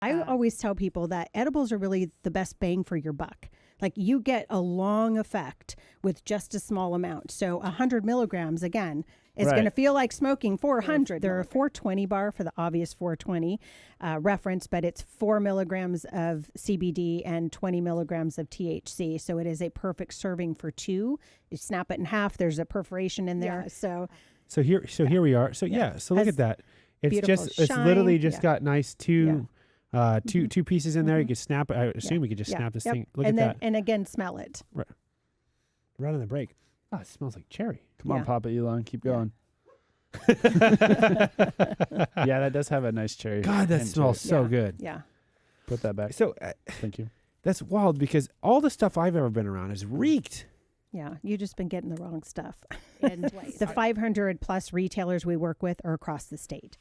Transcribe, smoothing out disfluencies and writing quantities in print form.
I always tell people that edibles are really the best bang for your buck. Like you get a long effect with just a small amount. So 100 milligrams, again, is going to feel like smoking 400. There are 420 bar for the obvious 420 reference, but it's 4 milligrams of CBD and 20 milligrams of THC. So it is a perfect serving for 2. You snap it in half. There's a perforation in there. Yeah. So here we are. So so look at that. It's literally just got nice two pieces in there. You can snap it. I assume we could just snap this thing. Look at that. And again, smell it. Right on the break. Oh, it smells like cherry. Come on, Papa Elon, keep going. Yeah, that does have a nice cherry. God, that smells so good. Yeah. Put that back. So thank you. That's wild because all the stuff I've ever been around has reeked. Yeah, you've just been getting the wrong stuff. And the 500 plus retailers we work with are across the state.